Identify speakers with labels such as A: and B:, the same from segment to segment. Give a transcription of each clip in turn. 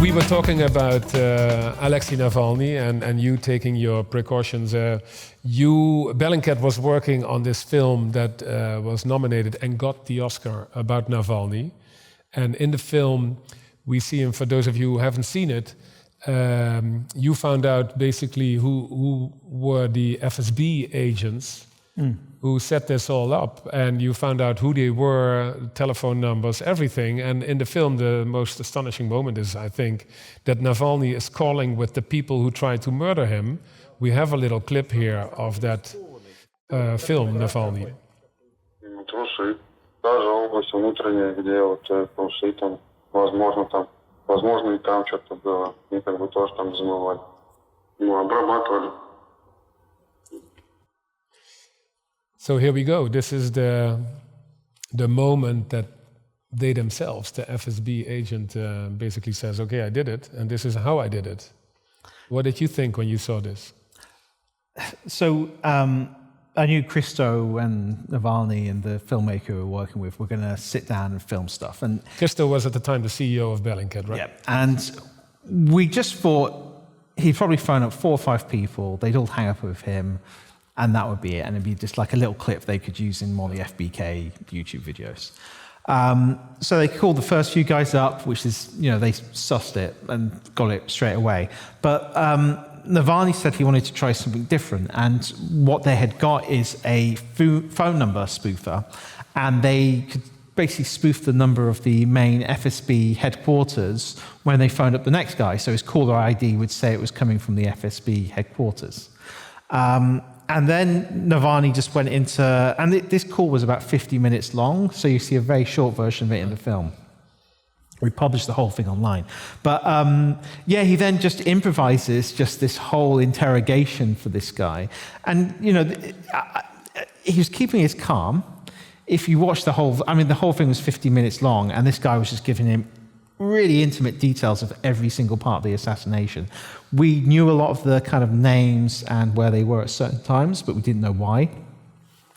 A: We were talking about Alexey Navalny and you taking your precautions. Bellingcat was working on this film that was nominated and got the Oscar about Navalny. And in the film, we see him, for those of you who haven't seen it, you found out basically who were the FSB agents who set this all up, and you found out who they were, telephone numbers, everything. And in the film, the most astonishing moment is, I think, that Navalny is calling with the people who tried to murder him. We have a little clip here of that film, Navalny.
B: Трусы. Даже область внутренняя, где вот трусы там, возможно, и там что-то было. И как бы тоже там замывали. Обрабатывали.
A: So here we go. This is the moment that they themselves, the FSB agent, basically says, "Okay, I did it, and this is how I did it." What did you think when you saw this?
C: So I knew Christo and Navalny and the filmmaker we were working with were going to sit down and film stuff. And
A: Christo was at the time the CEO of Bellingcat, right?
C: Yeah, and we just thought he'd probably phone up 4 or 5 people. They'd all hang up with him. And that would be it. And it'd be just like a little clip they could use in more of the FBK YouTube videos. So they called the first few guys up, which is, they sussed it and got it straight away. But Navalny said he wanted to try something different. And what they had got is a phone number spoofer. And they could basically spoof the number of the main FSB headquarters when they phoned up the next guy. So his caller ID would say it was coming from the FSB headquarters. And then Navalny just went into, and this call was about 50 minutes long, so you see a very short version of it in the film. We published the whole thing online. But he then just improvises just this whole interrogation for this guy. And, he was keeping his calm. If you watch the whole thing was 50 minutes long, and this guy was just giving him really intimate details of every single part of the assassination. We knew a lot of the kind of names and where they were at certain times, but we didn't know why.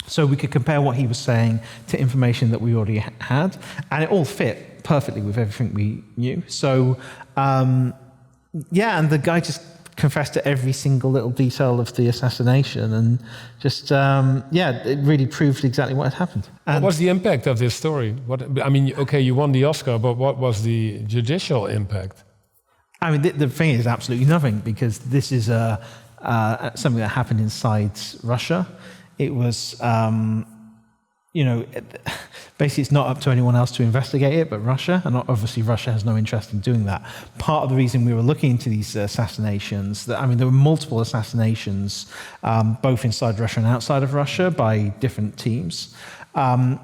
C: So we could compare what he was saying to information that we already had, and it all fit perfectly with everything we knew. So, and the guy just confessed to every single little detail of the assassination, and just, it really proved exactly what had happened.
A: And what was the impact of this story? You won the Oscar, but what was the judicial impact?
C: The thing is absolutely nothing, because this is something that happened inside Russia. It was, basically it's not up to anyone else to investigate it but Russia, and obviously Russia has no interest in doing that. Part of the reason we were looking into these assassinations, there were multiple assassinations, both inside Russia and outside of Russia by different teams. The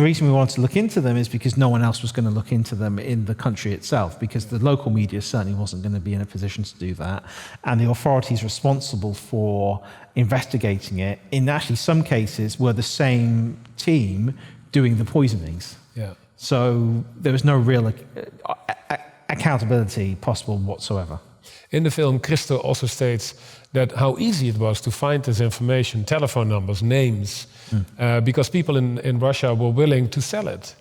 C: reason we wanted to look into them is because no one else was going to look into them in the country itself, because the local media certainly wasn't going to be in a position to do that. And the authorities responsible for investigating it, in actually some cases, were the same team doing the poisonings.
A: Yeah.
C: So there was no real accountability possible whatsoever.
A: In the film, Christo also states that how easy it was to find this information, telephone numbers, names, because people in Russia were willing to sell it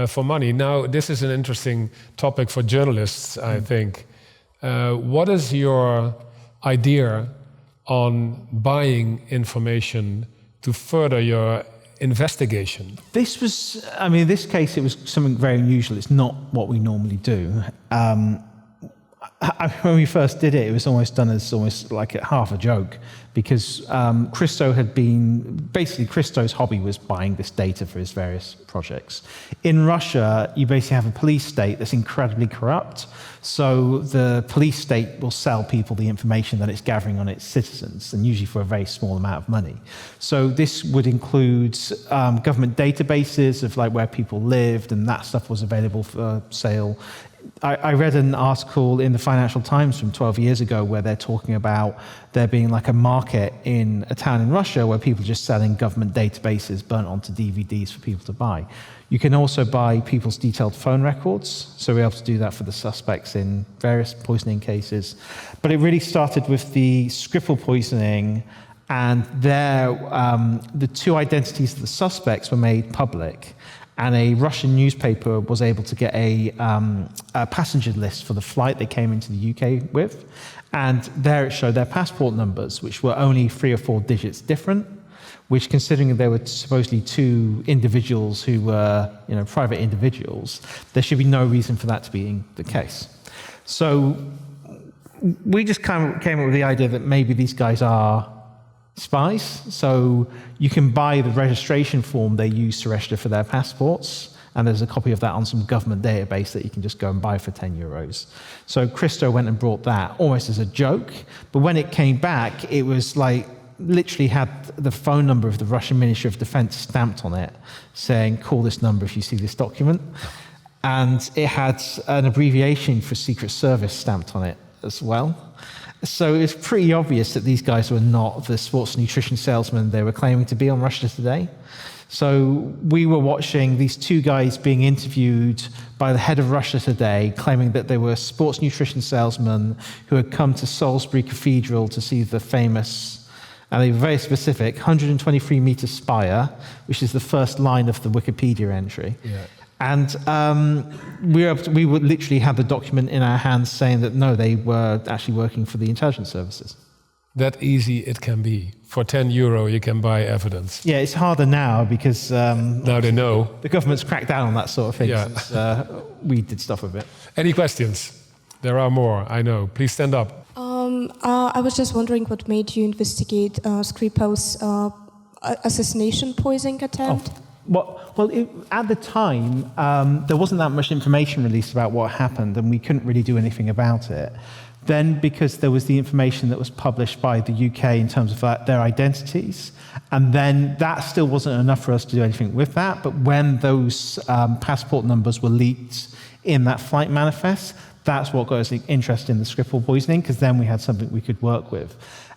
A: for money. Now, this is an interesting topic for journalists, I think. What is your idea on buying information to further your investigation?
C: This was, in this case, it was something very unusual. It's not what we normally do. When we first did it, it was almost done as almost like a half a joke, because Christo's hobby was buying this data for his various projects. In Russia, you basically have a police state that's incredibly corrupt. So the police state will sell people the information that it's gathering on its citizens, and usually for a very small amount of money. So this would include government databases of like where people lived, and that stuff was available for sale. I read an article in the Financial Times from 12 years ago where they're talking about there being like a market in a town in Russia where people are just selling government databases burnt onto DVDs for people to buy. You can also buy people's detailed phone records, so we're able to do that for the suspects in various poisoning cases. But it really started with the Skripal poisoning, and there the 2 identities of the suspects were made public. and a Russian newspaper was able to get a passenger list for the flight they came into the UK with, and there it showed their passport numbers, which were only 3 or 4 digits different, which, considering there were supposedly 2 individuals who were, private individuals, there should be no reason for that to be the case. So we just kind of came up with the idea that maybe these guys are spies. So you can buy the registration form they use to register for their passports, and there's a copy of that on some government database that you can just go and buy for €10. So Christo went and brought that almost as a joke, but when it came back, it was like literally had the phone number of the Russian Ministry of Defense stamped on it, saying, call this number if you see this document. And it had an abbreviation for Secret Service stamped on it as well. So it's pretty obvious that these guys were not the sports nutrition salesmen they were claiming to be on Russia Today. So we were watching these 2 guys being interviewed by the head of Russia Today, claiming that they were sports nutrition salesmen who had come to Salisbury Cathedral to see the famous, and they were very specific, 123-meter spire, which is the first line of the Wikipedia entry. Yeah. And we would literally have the document in our hands saying that, no, they were actually working for the intelligence services.
A: That easy it can be. For €10 you can buy evidence.
C: Yeah, it's harder now because
A: now they know.
C: The government's cracked down on that sort of thing.
A: Yeah.
C: Since, we did stuff with it.
A: Any questions? There are more, I know. Please stand up.
D: I was just wondering what made you investigate Skripal's assassination poisoning attempt?
C: Well, at the time, there wasn't that much information released about what happened, and we couldn't really do anything about it. Then, because there was the information that was published by the UK in terms of their identities, and then that still wasn't enough for us to do anything with that. But when those passport numbers were leaked in that flight manifest, that's what got us interested in the Skripal poisoning, because then we had something we could work with.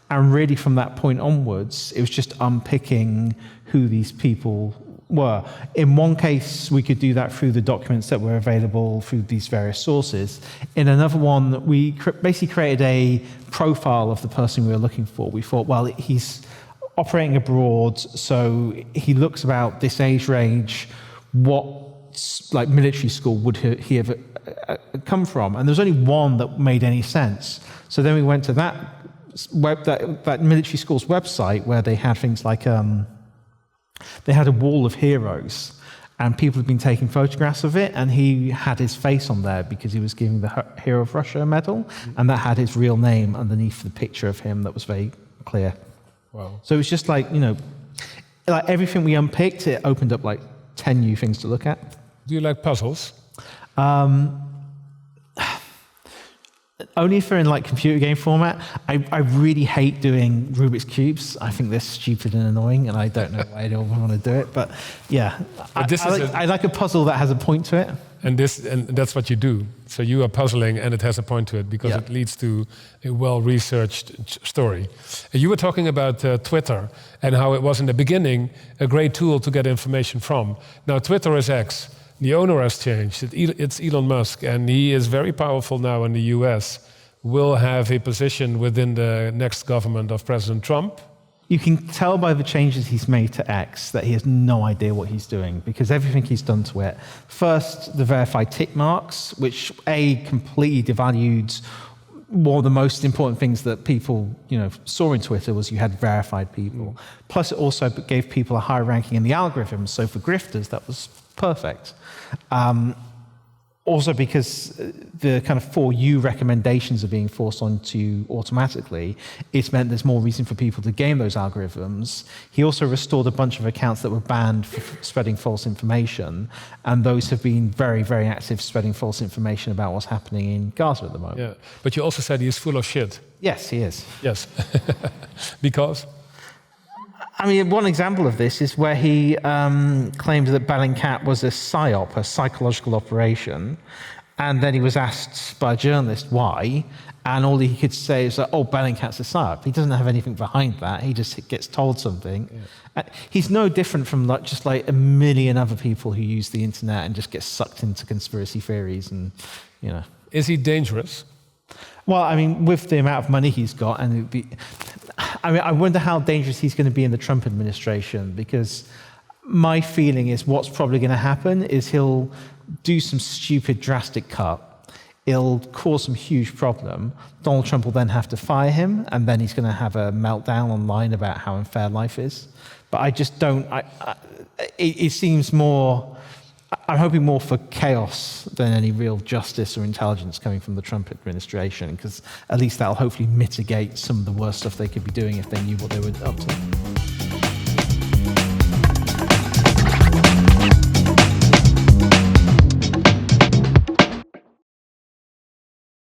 C: And really, from that point onwards, it was just unpicking who these people were. In one case, we could do that through the documents that were available through these various sources. In another one, we basically created a profile of the person we were looking for. We thought, well, he's operating abroad, so he looks about this age range. What military school would he have come from? And there's only one that made any sense. So then we went to that military school's website, where they had things like they had a wall of heroes, and people had been taking photographs of it, and he had his face on there because he was giving the Hero of Russia medal, and that had his real name underneath the picture of him that was very clear.
A: Wow.
C: So it was just like everything we unpicked, it opened up 10 new things to look at.
A: Do you like puzzles?
C: Only if they're in computer game format. I really hate doing Rubik's Cubes. I think they're stupid and annoying, and I don't know why anyone want to do it. But yeah, I like a puzzle that has a point to it.
A: And that's what you do. So you are puzzling, and it has a point to it because it leads to a well-researched story. You were talking about Twitter and how it was in the beginning a great tool to get information from. Now Twitter is X. The owner has changed. It's Elon Musk, and he is very powerful now in the US. Will have a position within the next government of President Trump.
C: You can tell by the changes he's made to X that he has no idea what he's doing, because everything he's done to it. First, the verified tick marks, which completely devalued one of the most important things that people saw in Twitter was you had verified people. Plus, it also gave people a higher ranking in the algorithm. So for grifters, that was perfect. Also, because the kind of For You recommendations are being forced onto automatically, it's meant there's more reason for people to game those algorithms. He also restored a bunch of accounts that were banned for spreading false information, and those have been very, very active spreading false information about what's happening in Gaza at the moment.
A: Yeah, but you also said he is full of shit.
C: Yes, he is.
A: Yes, because?
C: I mean, one example of this is where he claimed that bellingcat was a psyop, a psychological operation, and then he was asked by a journalist why, and all he could say is that, bellingcat's a psyop. He doesn't have anything behind that. He just gets told something. Yeah. He's no different from a million other people who use the internet and just get sucked into conspiracy theories and,
A: Is he dangerous?
C: Well, I mean, with the amount of money he's got, I wonder how dangerous he's going to be in the Trump administration, because my feeling is what's probably going to happen is he'll do some stupid, drastic cut. It'll cause some huge problem. Donald Trump will then have to fire him, and then he's going to have a meltdown online about how unfair life is. But I just don't. It seems more. I'm hoping more for chaos than any real justice or intelligence coming from the Trump administration, because at least that'll hopefully mitigate some of the worst stuff they could be doing if they knew what they were up to.